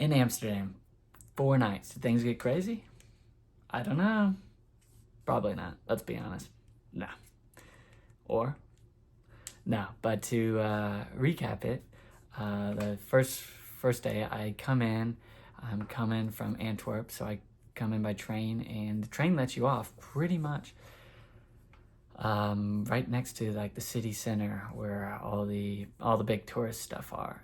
in Amsterdam, 4 nights. Did things get crazy? I don't know. Probably not. Let's be honest. No. Or no. But to recap it, the first day I come in. I'm coming from Antwerp, so I come in by train, and the train lets you off pretty much right next to like the city center where all the big tourist stuff are.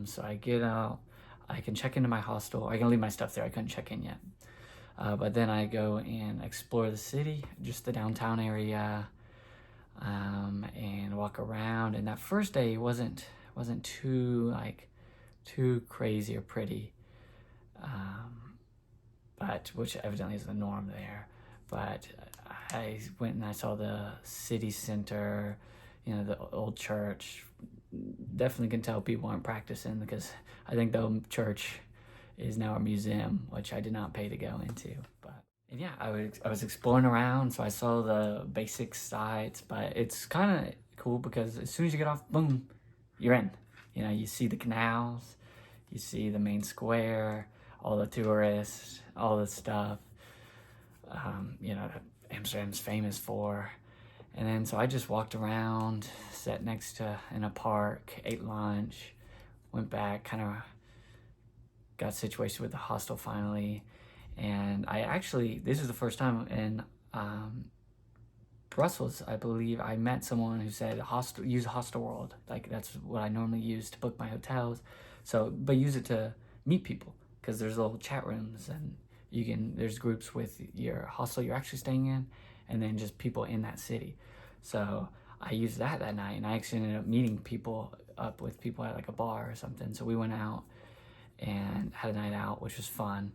So I get out. I can check into my hostel. I can leave my stuff there. I couldn't check in yet. But then I go and explore the city, just the downtown area, and walk around. And that first day wasn't too crazy or pretty, but which evidently is the norm there. But I went and I saw the city center, the old church. Definitely can tell people aren't practicing, because I think the church is now a museum, which I did not pay to go into. But and yeah, I was exploring around, so I saw the basic sites. But it's kind of cool because as soon as you get off, boom, you're in. You see the canals, you see the main square, all the tourists, all the stuff. That Amsterdam's famous for. And then so I just walked around, sat next to in a park, ate lunch, went back, kind of got situated with the hostel finally. And this is the first time in Brussels, I believe, I met someone who said use Hostel World. Like, that's what I normally use to book my hotels. But use it to meet people, because there's little chat rooms, and there's groups with your hostel you're actually staying in, and then just people in that city. So I used that night, and I actually ended up meeting up with people at like a bar or something. So we went out and had a night out, which was fun.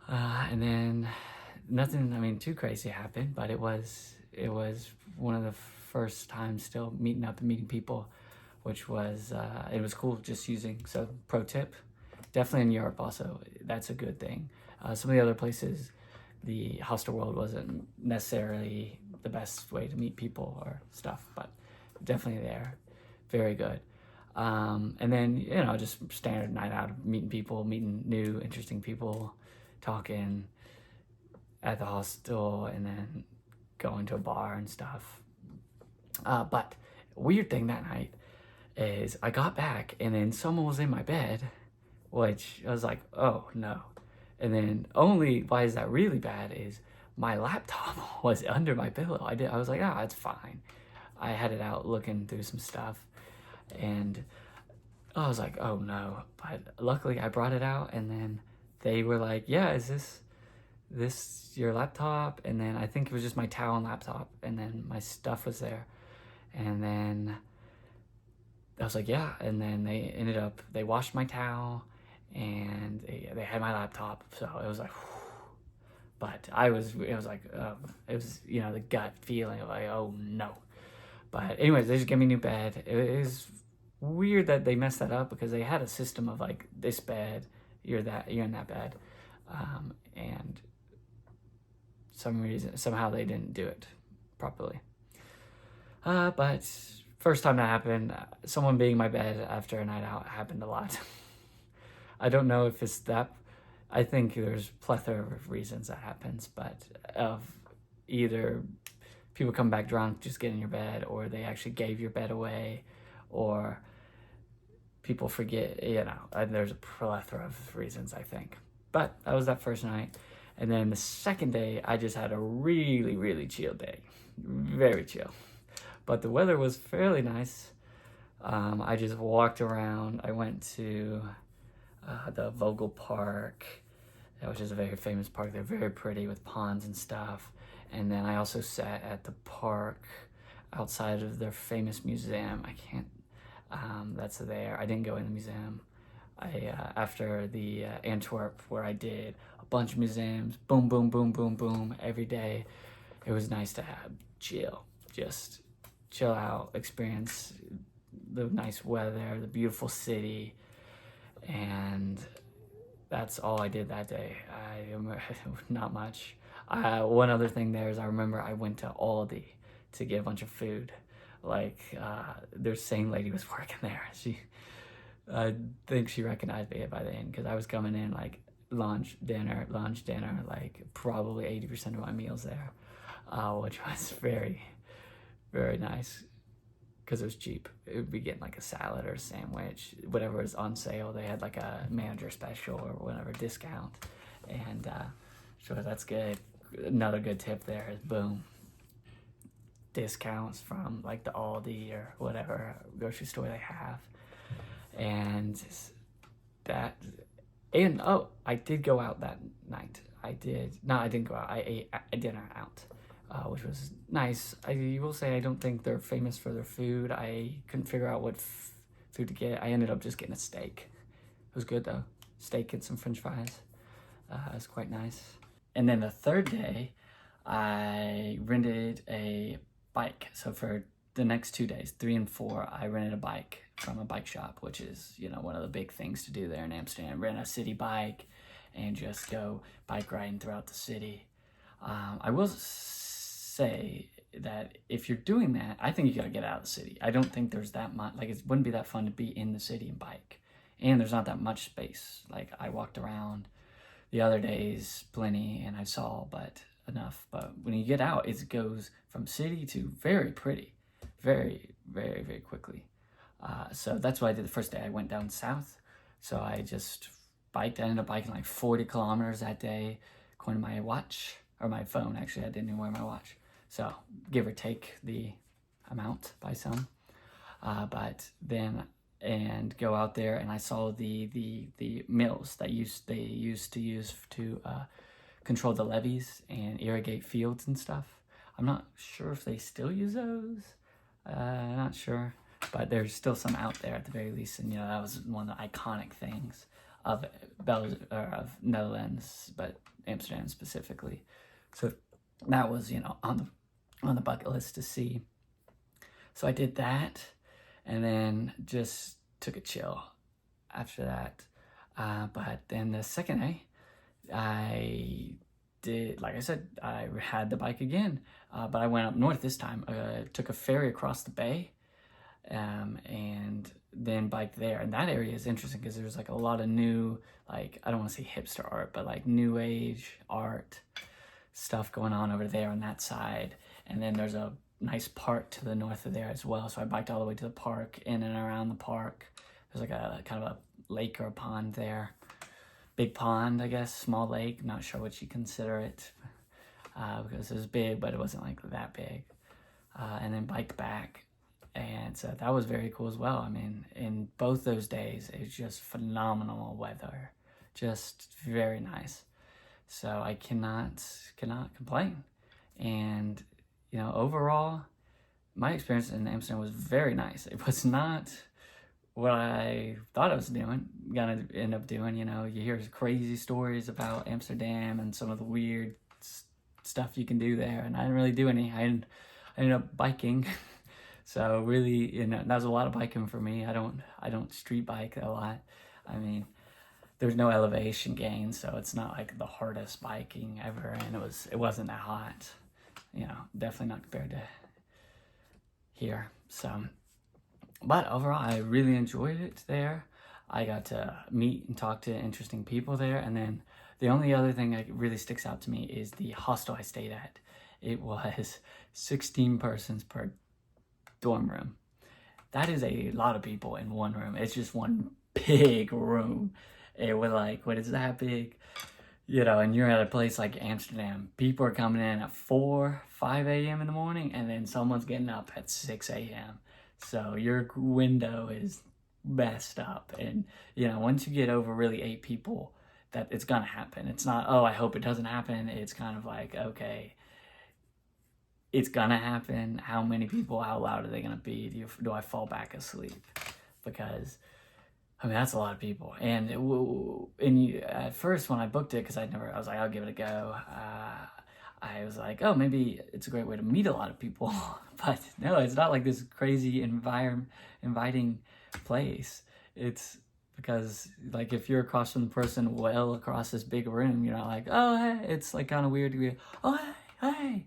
And then nothing, too crazy happened, but it was one of the first times still meeting up and meeting people, which was, it was cool just using. So pro tip, definitely in Europe also, that's a good thing. Some of the other places, the hostel world wasn't necessarily the best way to meet people or stuff, but definitely there. Very good. And then, just standard night out of meeting people, meeting new, interesting people, talking at the hostel, and then going to a bar and stuff. But weird thing that night is I got back, and then someone was in my bed, which I was like, oh no. And then why is that really bad is my laptop was under my pillow. I was like, it's fine. I had it out looking through some stuff, and I was like, oh no. But luckily I brought it out, and then they were like, yeah, is this your laptop? And then I think it was just my towel and laptop, and then my stuff was there. And then I was like, yeah. And then they washed my towel, and they had my laptop. So it was like, whew. But it was the gut feeling of like, oh no. But anyways, they just gave me a new bed. It is weird that they messed that up, because they had a system of like, this bed, you're in that bed. And somehow they didn't do it properly. But first time that happened, someone being in my bed after a night out happened a lot. I don't know if it's that. I think there's plethora of reasons that happens, but of either people come back drunk, just get in your bed, or they actually gave your bed away, or people forget, there's a plethora of reasons, I think. But that was that first night. And then the second day, I just had a really, really chill day. Very chill. But the weather was fairly nice. I just walked around. I went to the Vogel Park, which is a very famous park. They're very pretty with ponds and stuff. And then I also sat at the park outside of their famous museum. That's there. I didn't go in the museum. After the Antwerp, where I did a bunch of museums, boom, boom, boom, boom, boom, every day. It was nice to have just chill out, experience the nice weather, the beautiful city, and that's all I did that day. Not much. One other thing there is I remember I went to Aldi to get a bunch of food. Like, their same lady was working there. I think she recognized me by the end because I was coming in like lunch, dinner, like probably 80% of my meals there, which was very, very nice because it was cheap. It would be getting like a salad or a sandwich, whatever was on sale. They had like a manager special or whatever discount, and sure, that's good. Another good tip there is boom, discounts from like the Aldi or whatever grocery store they have, and that. And oh, I did go out that night. I didn't go out. I ate a dinner out, which was nice. I will say I don't think they're famous for their food. I couldn't figure out what food to get. I ended up just getting a steak. It was good though. Steak and some French fries. It was quite nice. And then the third day, I rented a bike. So for the next 2 days, 3 and 4, I rented a bike from a bike shop, which is, you know, one of the big things to do there in Amsterdam. Rent a city bike and just go bike riding throughout the city. I will say that if you're doing that, I think you gotta get out of the city. I don't think there's that much, like, it wouldn't be that fun to be in the city and bike. And there's not that much space. Like, I walked around the other days plenty and I saw, but enough. But when you get out, it goes from city to very pretty, very, very, very quickly. So that's what I did the first day. I went down south. So I just biked. I ended up biking like 40 kilometers that day, according to my watch, or my phone, actually. I didn't even wear my watch. So give or take the amount by some. But then, and go out there and I saw the mills that they used to use to control the levees and irrigate fields and stuff. I'm not sure if they still use those. Not sure, but there's still some out there at the very least. And you know, that was one of the iconic things of of Netherlands, but Amsterdam specifically. So that was, you know, on the bucket list to see. So I did that, and then just took a chill after that. But then the second day, I did, like I said, I had the bike again, but I went up north this time. Took a ferry across the bay, and then biked there. And that area is interesting because there's like a lot of new, like, I don't want to say hipster art, but like new age art stuff going on over there on that side. And then there's a nice park to the north of there as well. So I biked all the way to the park, in and around the park. There's like a kind of a lake or a pond there. Big pond, I guess, small lake, not sure what you consider it, because it was big, but it wasn't like that big. And then bike back. And so that was very cool as well. I mean, in both those days, it was just phenomenal weather, just very nice. So I cannot complain. And, you know, overall, my experience in Amsterdam was very nice. It was not what I thought I was gonna end up doing. You know, you hear crazy stories about Amsterdam and some of the weird stuff you can do there, and I didn't really do any. I ended up biking. So really, you know, that was a lot of biking for me. I don't street bike a lot. I mean, there's no elevation gain, so it's not like the hardest biking ever, and it wasn't that hot. You know, definitely not compared to here. So, but overall, I really enjoyed it there. I got to meet and talk to interesting people there, and then the only other thing that really sticks out to me is the hostel I stayed at. It was 16 persons per dorm room. That is a lot of people in one room. It's just one big room. It was like, when it's that big, you know, and you're at a place like Amsterdam, people are coming in at 5 a.m. in the morning, and then someone's getting up at 6 a.m. So your window is messed up. And, you know, once you get over really 8 people, that it's gonna happen. It's not, oh, I hope it doesn't happen. It's kind of like, okay, it's gonna happen. How many people? How loud are they gonna be? Do I fall back asleep? Because, I mean, that's a lot of people. And at first when I booked it, because I was like, I'll give it a go. I was like, oh, maybe it's a great way to meet a lot of people. But no, it's not like this crazy inviting place. It's because, like, if you're across from the person well across this big room, you're not like, oh, hey. It's like kind of weird to be, oh, hey,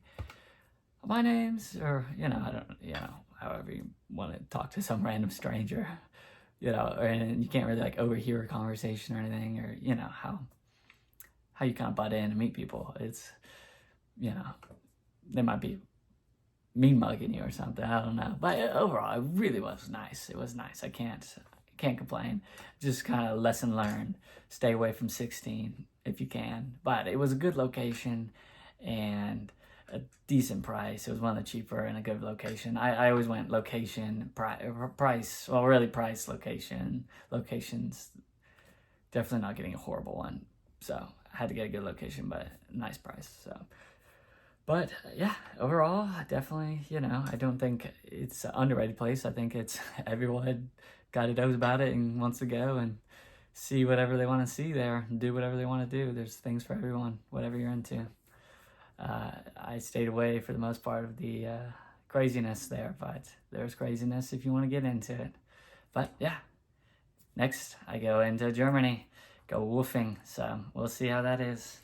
my name's, or, you know, I don't, you know, however you want to talk to some random stranger. you know, and you can't really like overhear a conversation or anything, or you know how you kind of butt in and meet people. It's, you know, they might be mean mugging you or something. I don't know, but overall, it really was nice. It was nice. I can't complain. Just kind of lesson learned. Stay away from 16 if you can. But it was a good location and a decent price. It was one of the cheaper and a good location. I always went location, price. Well, really price, location. Locations, definitely not getting a horrible one. So I had to get a good location, but nice price. So, but yeah, overall, definitely, you know, I don't think it's an underrated place. I think it's everyone got to knows about it and wants to go and see whatever they want to see there and do whatever they want to do. There's things for everyone, whatever you're into. I stayed away for the most part of the craziness there, but there's craziness if you want to get into it. But yeah, next I go into Germany, go woofing. So we'll see how that is.